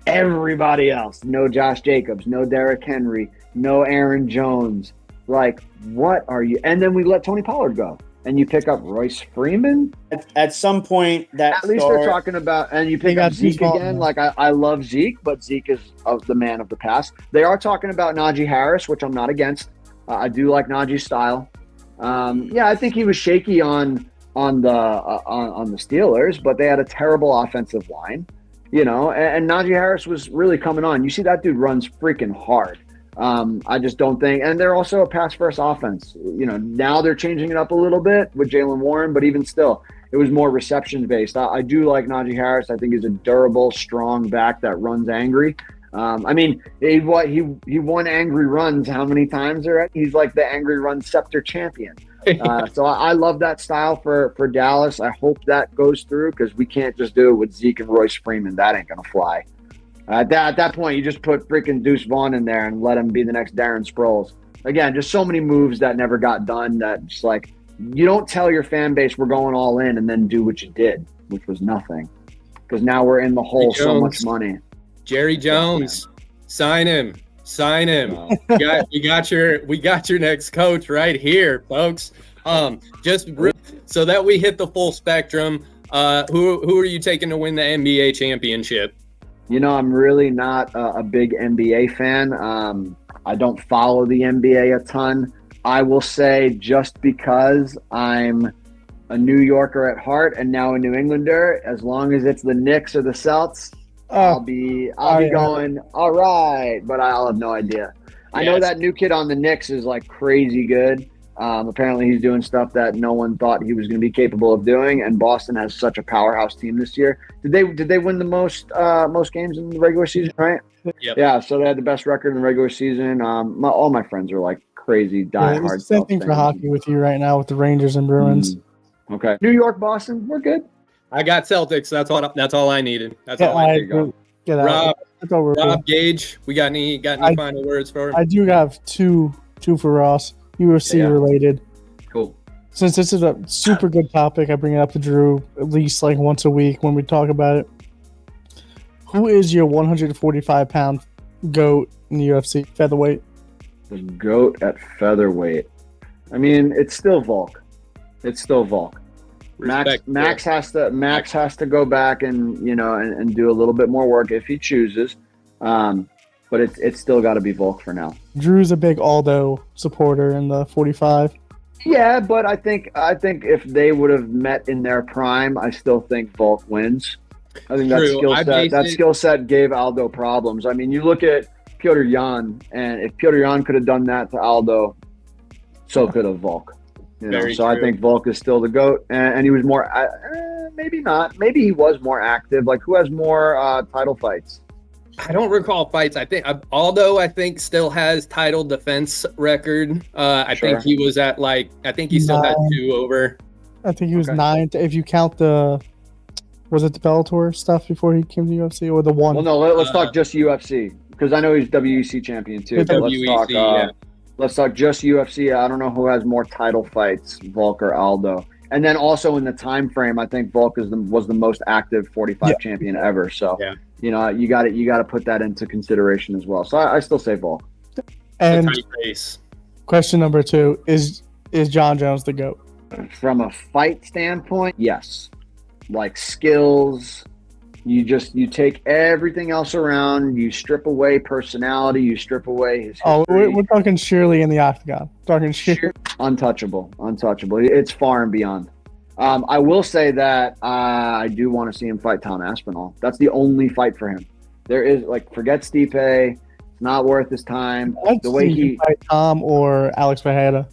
everybody else. No Josh Jacobs. No Derrick Henry. No Aaron Jones. Like, what are you? And then we let Tony Pollard go. And you pick up Royce Freeman. At some point, At least they're talking about, and you pick up Zeke again. Like, I love Zeke, but Zeke is the man of the past. They are talking about Najee Harris, which I'm not against. I do like Najee's style. Yeah, I think he was shaky on the Steelers, but they had a terrible offensive line, you know. And Najee Harris was really coming on. You see that dude runs freaking hard. I just don't think, and they're also a pass-first offense. You know, now they're changing it up a little bit with Jaylen Warren, but even still, it was more reception-based. I do like Najee Harris. I think he's a durable, strong back that runs angry. I mean, he won angry runs how many times already? He's like the angry run scepter champion. So I love that style for Dallas. I hope that goes through because we can't just do it with Zeke and Royce Freeman. That ain't going to fly. At that point, you just put freaking Deuce Vaughn in there and let him be the next Darren Sproles. Again, just so many moves that never got done that just like, you don't tell your fan base we're going all in and then do what you did, which was nothing. Because now we're in the hole so much money. Jerry Jones, sign him. We got your next coach right here, folks. So that we hit the full spectrum. Who are you taking to win the NBA championship? You know, I'm really not a big NBA fan. I don't follow the NBA a ton. I will say just because I'm a New Yorker at heart and now a New Englander, as long as it's the Knicks or the Celtics, I'll be going, all right, but I'll have no idea. I know that new kid on the Knicks is like crazy good. Apparently he's doing stuff that no one thought he was going to be capable of doing, and Boston has such a powerhouse team this year. Did they win the most games in the regular season, right? Yep. Yeah, so they had the best record in the regular season. All my friends are like crazy diehard. It's the same thing for hockey with you right now with the Rangers and Bruins. Okay. New York, Boston, we're good. I got Celtics. That's all I needed. That's all I needed. Rob Gage, we got any final words for him? I do have two for Ross, UFC related. Cool. Since this is a super good topic, I bring it up to Drew at least like once a week when we talk about it. Who is your 145-pound GOAT in the UFC featherweight? The GOAT at featherweight. I mean, it's still Volk. Max has to go back and and do a little bit more work if he chooses, but it's still got to be Volk for now. Drew's a big Aldo supporter in the 45. Yeah, but I think if they would have met in their prime, I still think Volk wins. I think that skill set gave Aldo problems. I mean, you look at Petr Yan, and if Petr Yan could have done that to Aldo, so could have Volk. I think Volk is still the GOAT, and he was more. Maybe not. Maybe he was more active. Like, who has more title fights? I don't recall fights. I think Aldo, still has title defense record. I think he was at I think he still had 2 over. I think he was 9. If you count was it the Bellator stuff before he came to UFC or the one? Well, no. Let's talk just UFC because I know he's WEC champion too. Let's talk just UFC. I don't know who has more title fights, Volk or Aldo. And then also in the time frame, I think Volk was the most active 45 champion ever. So you got to put that into consideration as well. So I still say Volk. And tight race. question number 2 is John Jones the GOAT? From a fight standpoint, yes. Like skills, you take everything else around, you strip away personality, you strip away his history. We're talking Shirley in the octagon. Talking Shirley. Untouchable. It's far and beyond. I will say that I do want to see him fight Tom Aspinall. That's the only fight for him. There is, like, forget Stipe. It's not worth his time. The way he fight Tom or Alex Pereira.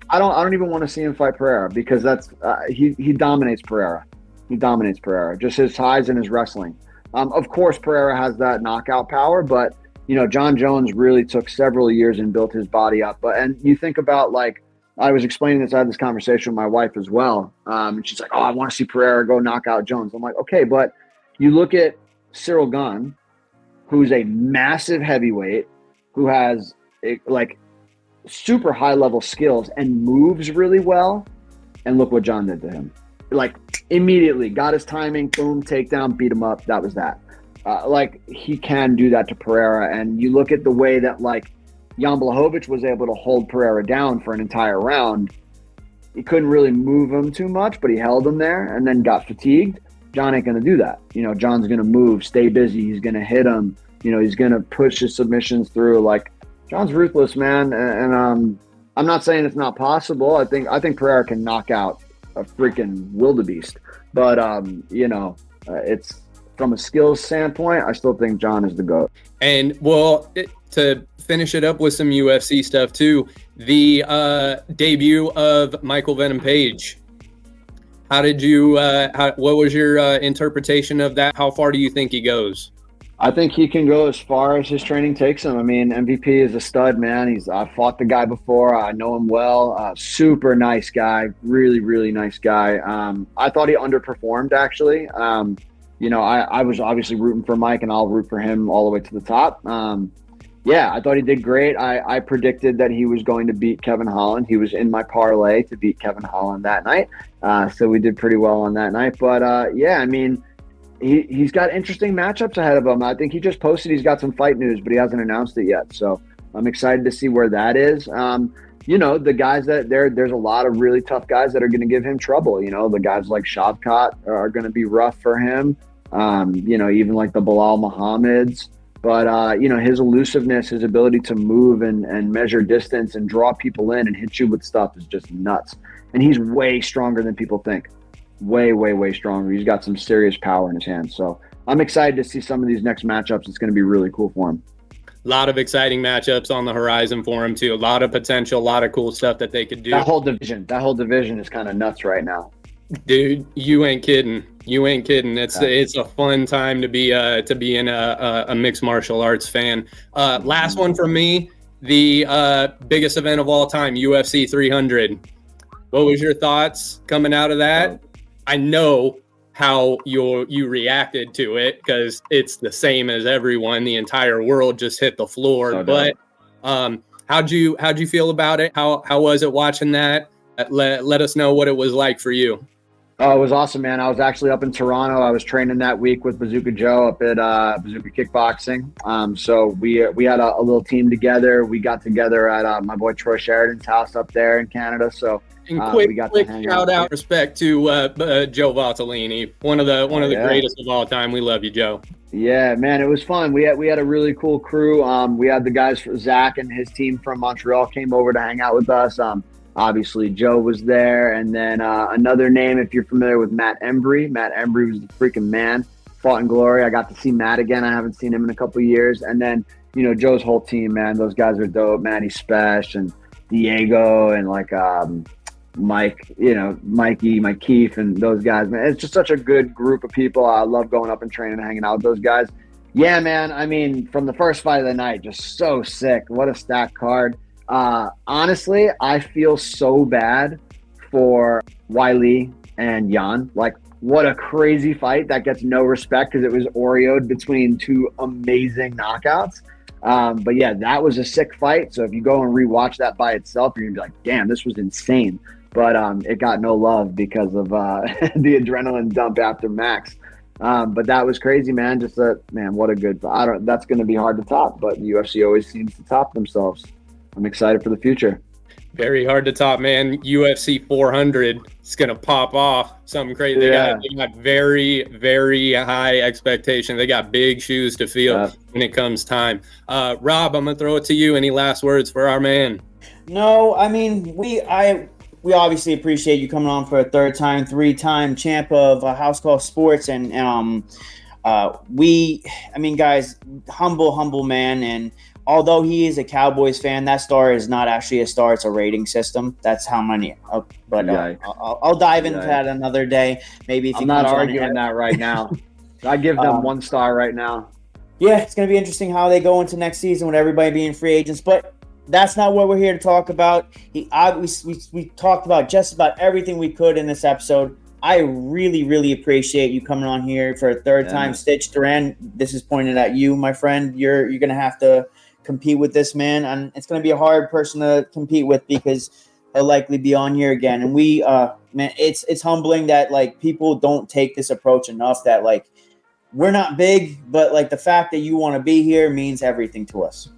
I don't even want to see him fight Pereira, because that's he dominates Pereira. He dominates Pereira. Just his size and his wrestling. Of course, Pereira has that knockout power, but John Jones really took several years and built his body up. And you think about, like, I was explaining this. I had this conversation with my wife as well, and she's like, "Oh, I want to see Pereira go knock out Jones." I'm like, "Okay, but you look at Cyril Gane, who's a massive heavyweight, who has super high level skills and moves really well, and look what John did to him. Like, immediately got his timing, boom, takedown, beat him up. That was that. He can do that to Pereira. And you look at the way that, like, Jan Blachowicz was able to hold Pereira down for an entire round. He couldn't really move him too much, but he held him there and then got fatigued. John ain't going to do that. John's going to move, stay busy. He's going to hit him. He's going to push his submissions through. Like, John's ruthless, man. And I'm not saying it's not possible. I think Pereira can knock out a freaking wildebeest. But, it's from a skills standpoint, I still think John is the GOAT. And, to finish it up with some UFC stuff, too, the debut of Michael Venom Page. How did you, what was your interpretation of that? How far do you think he goes? I think he can go as far as his training takes him. I mean, MVP is a stud, man. I've fought the guy before. I know him well. Super nice guy. Really, really nice guy. I thought he underperformed, actually. I was obviously rooting for Mike, and I'll root for him all the way to the top. I thought he did great. I predicted that he was going to beat Kevin Holland. He was in my parlay to beat Kevin Holland that night. So we did pretty well on that night. But, I mean, he's got interesting matchups ahead of him. I think he just posted he's got some fight news, but he hasn't announced it yet. So I'm excited to see where that is. The guys that there's a lot of really tough guys that are going to give him trouble. The guys like Shavkat are going to be rough for him. Even like the Bilal Muhammads. But, his elusiveness, his ability to move and measure distance and draw people in and hit you with stuff is just nuts. And he's way stronger than people think. Way, way, way stronger. He's got some serious power in his hands. So I'm excited to see some of these next matchups. It's going to be really cool for him. A lot of exciting matchups on the horizon for him, too. A lot of potential, a lot of cool stuff that they could do. That whole division is kind of nuts right now. Dude, you ain't kidding. It's a fun time to be in a mixed martial arts fan. Last one from me, the biggest event of all time, UFC 300. What was your thoughts coming out of that? I know how you reacted to it, because it's the same as everyone. The entire world just hit the floor. So but how'd you feel about it? How was it watching that? Let us know what it was like for you. Oh, it was awesome, man. I was actually up in Toronto. I was training that week with Bazooka Joe up at Bazooka Kickboxing. So we had a little team together. We got together at my boy Troy Sheridan's house up there in Canada. So and quick shout out, respect to Joe Valtellini, one of the greatest of all time. We love you, Joe. Yeah, man, it was fun. We had a really cool crew. We had the guys, Zach and his team from Montreal came over to hang out with us. Obviously, Joe was there. And then another name, if you're familiar with Matt Embry. Matt Embry was the freaking man. Fought in Glory. I got to see Matt again. I haven't seen him in a couple of years. And then, Joe's whole team, man. Those guys are dope. Matty Spesh and Diego and Mike, Mikey, Mike Keefe and those guys, man. It's just such a good group of people. I love going up and training and hanging out with those guys. Yeah, man. I mean, from the first fight of the night, just so sick. What a stacked card. Honestly, I feel so bad for Wiley and Jan. What a crazy fight that gets no respect because it was Oreo'd between two amazing knockouts. But yeah, that was a sick fight. So if you go and rewatch that by itself, you're gonna be like, damn, this was insane. But it got no love because of the adrenaline dump after Max. But that was crazy, man. What a good. That's going to be hard to top. But the UFC always seems to top themselves. I'm excited for the future. Very hard to top, man. UFC 400 is going to pop off. Something crazy. Yeah. They got very, very high expectations. They got big shoes to fill when it comes time. Rob, I'm going to throw it to you. Any last words for our man? No, I mean, we obviously appreciate you coming on for a third time, 3-time champ of House Call Sports. And guys, humble man. And although he is a Cowboys fan, that star is not actually a star. It's a rating system. That's how many. But I'll dive into that another day. Maybe if I'm not arguing that right now. I give them 1 star right now. Yeah, it's going to be interesting how they go into next season with everybody being free agents. But that's not what we're here to talk about. We talked about just about everything we could in this episode. I really, really appreciate you coming on here for a third time. Stitch Duran, this is pointed at you, my friend. You're going to have to compete with this man, and it's going to be a hard person to compete with because he'll likely be on here again. And we, man, it's humbling that like people don't take this approach enough. That like we're not big, but like the fact that you want to be here means everything to us.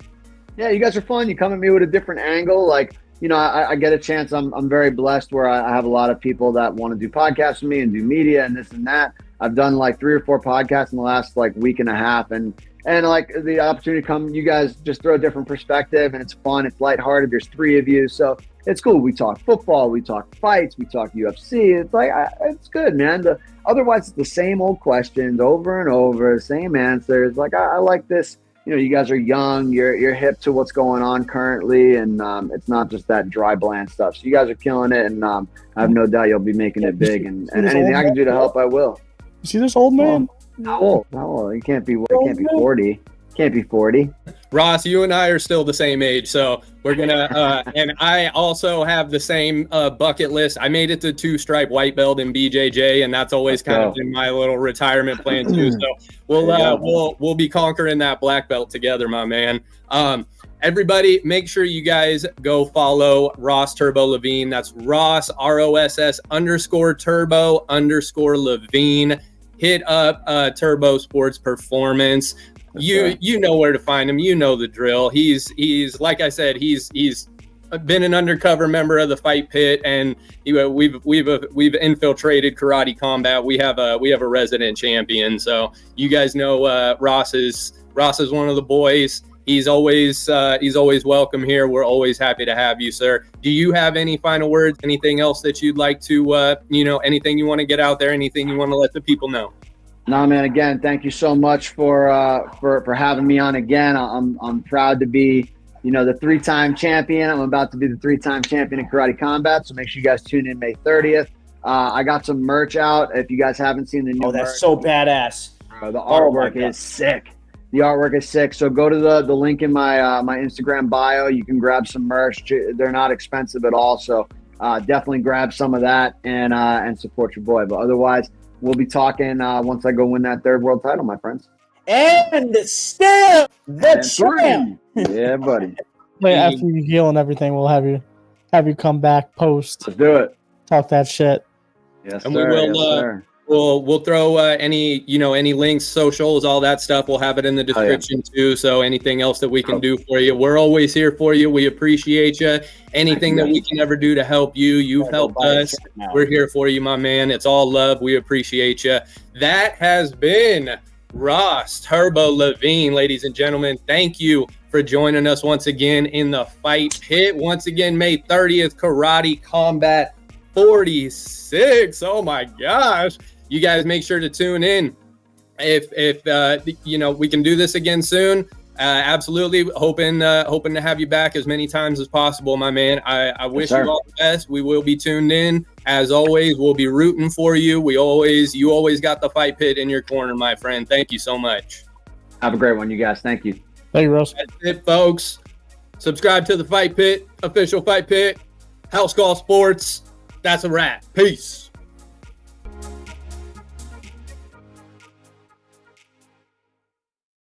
Yeah, you guys are fun. You come at me with a different angle. Like, you know, I get a chance. I'm very blessed where I have a lot of people that want to do podcasts with me and do media and this and that. I've done like 3 or 4 podcasts in the last like week and a half, and like the opportunity to come, you guys just throw a different perspective, and it's fun. It's lighthearted. There's 3 of you, so it's cool. We talk football, we talk fights, we talk UFC. It's like it's good, man. Otherwise, it's the same old questions over and over, same answers. Like I like this. You know, you guys are young. You're hip to what's going on currently, and it's not just that dry, bland stuff. So you guys are killing it, and I have no doubt you'll be making it big. And anything I can do to help, I will. You see this old man? Not old. He can't be 40. Can't be 40. Ross, you and I are still the same age, so we're gonna. And I also have the same bucket list. I made it to 2-stripe white belt in BJJ, and that's always kind of been my little retirement plan too. So we'll be conquering that black belt together, my man. Everybody, make sure you guys go follow Ross Turbo Levine. That's Ross ROSS_Turbo_ Levine. Hit up Turbo Sports Performance. You know where to find him. You know the drill. He's like I said, he's been an undercover member of the Fight Pit, and we've infiltrated Karate Combat. We have a resident champion. So you guys know Ross is one of the boys. He's always welcome here. We're always happy to have you, sir. Do you have any final words? Anything else that you'd like to anything you want to get out there? Anything you want to let the people know? No, man. Again, thank you so much for having me on again. I'm proud to be, the 3-time champion. I'm about to be the 3-time champion in Karate Combat. So make sure you guys tune in May 30th. I got some merch out. If you guys haven't seen the new that's merch, so badass. The artwork is sick. The artwork is sick. So go to the link in my my Instagram bio. You can grab some merch. They're not expensive at all. So definitely grab some of that and support your boy. But otherwise, we'll be talking once I go win that 3rd world title, my friends. And still the champ. Yeah, buddy. After you heal and everything, we'll have you come back post. Let's do it. Talk that shit. Yes, and sir. we will. Yes, sir. We'll throw any links, socials, all that stuff. We'll have it in the description too. So anything else that we can do for you, we're always here for you. We appreciate you. Anything that we can ever do to help you, you've helped us. We're here for you, my man. It's all love. We appreciate you. That has been Ross Turbo Levine, ladies and gentlemen. Thank you for joining us once again in the Fight Pit. Once again, May 30th, Karate Combat 46. Oh my gosh. You guys make sure to tune in. If we can do this again soon. Absolutely. Hoping to have you back as many times as possible, my man. I wish you all the best. We will be tuned in. As always, we'll be rooting for you. You always got the Fight Pit in your corner, my friend. Thank you so much. Have a great one, you guys. Thank you. Thank you, Russ. That's it, folks. Subscribe to the Fight Pit, official Fight Pit, House Call Sports. That's a wrap. Peace.